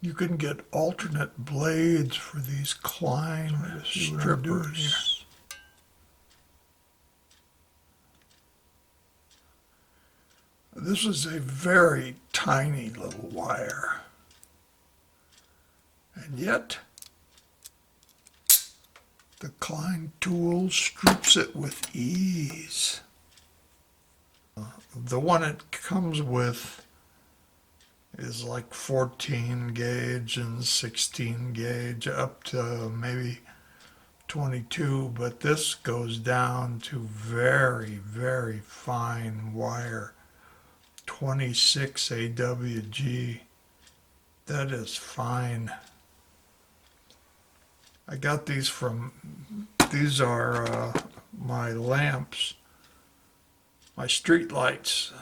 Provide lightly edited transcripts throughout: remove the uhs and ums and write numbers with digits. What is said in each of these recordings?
You can get alternate blades for these Klein strippers. This is a very tiny little wire, and yet the Klein tool strips it with ease. The one it comes with is like 14 gauge and 16 gauge up to maybe 22, but this goes down to very, very fine wire. 26 AWG. That is fine. I got these these are my lamps, my street lights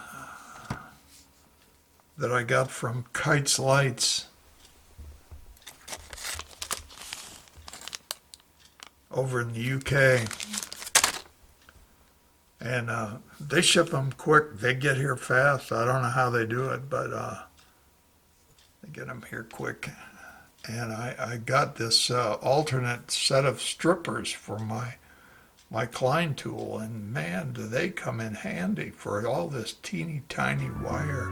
that I got from Kites Lights over in the UK. And they ship them quick. They get here fast. I don't know how they do it, but they get them here quick. And I got this alternate set of strippers for my Klein tool, and man, do they come in handy for all this teeny tiny wire.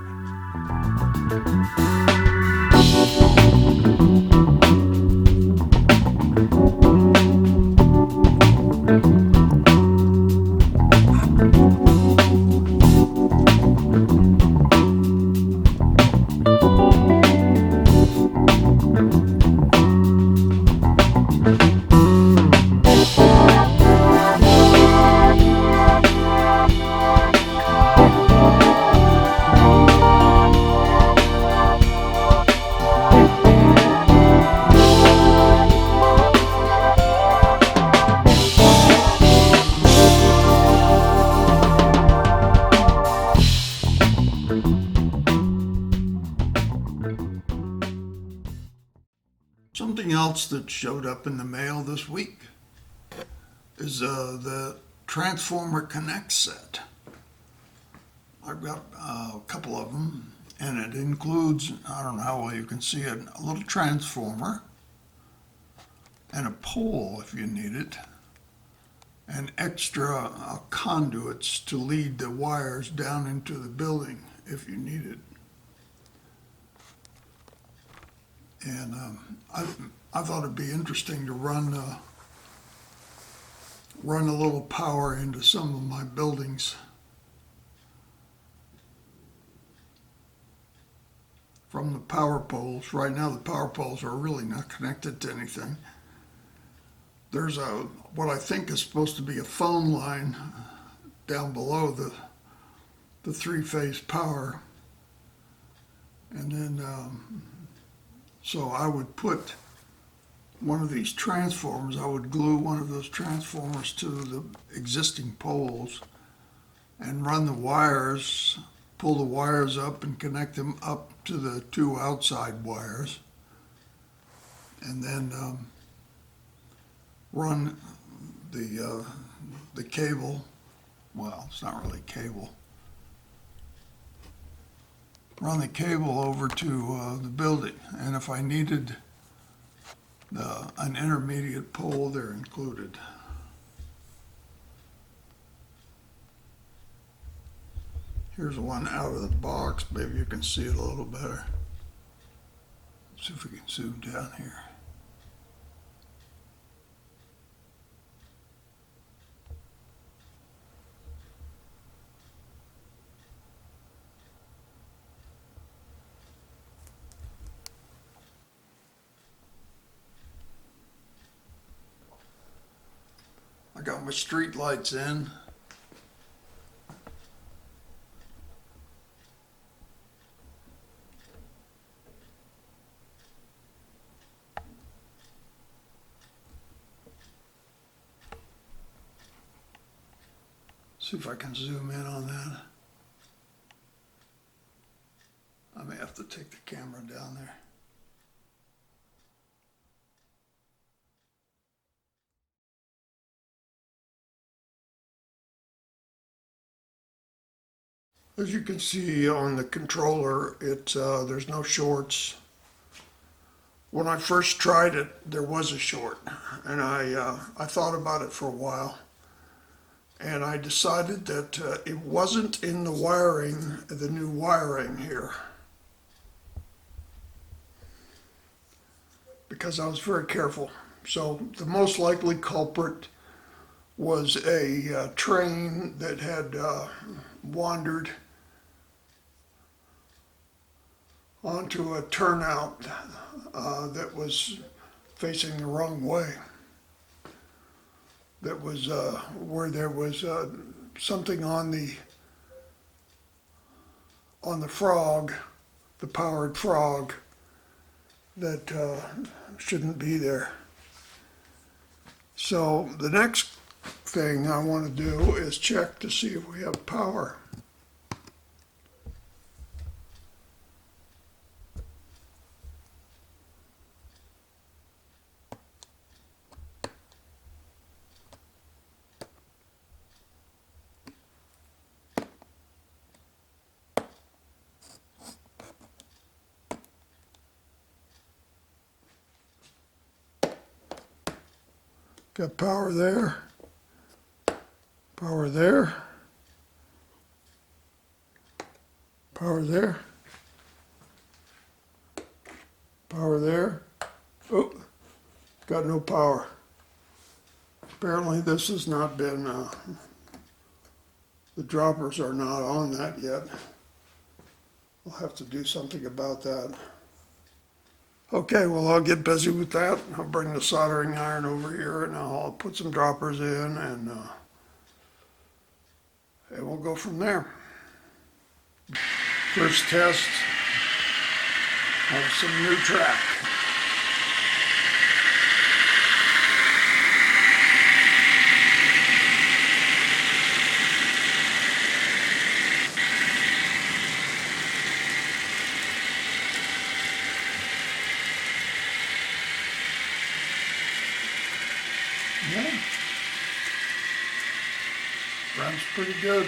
Something else that showed up in the mail this week is the Transformer Connect set. I've got a couple of them, and it includes, I don't know how well you can see it, a little transformer and a pole if you need it, and extra conduits to lead the wires down into the building if you need it. And I thought it'd be interesting to run a little power into some of my buildings from the power poles. Right now the power poles are really not connected to anything. There's what I think is supposed to be a phone line down below the three-phase power, and then so I would put one of these transformers, I would glue one of those transformers to the existing poles and run the wires, pull the wires up and connect them up to the two outside wires, and then run the cable, well, it's not really cable, run the cable over to the building, and if I needed an intermediate pole, they're included. Here's one out of the box. Maybe you can see it a little better. Let's see if we can zoom down here. I got my street lights in. See if I can zoom in on that. I may have to take the camera down there. As you can see on the controller, there's no shorts. When I first tried it, there was a short, and I thought about it for a while, and I decided that it wasn't in the wiring, the new wiring here, because I was very careful. So the most likely culprit was a train that had wandered onto a turnout that was facing the wrong way. That was where there was something on the frog, the powered frog, that shouldn't be there. So the next thing I want to do is check to see if we have power. Got power there, power there, power there, power there. Oh, got no power. Apparently this has not been, the droppers are not on that yet. I'll have to do something about that. Okay, well, I'll get busy with that. I'll bring the soldering iron over here and I'll put some droppers in and we'll go from there. First test of some new track. Yeah, runs pretty good.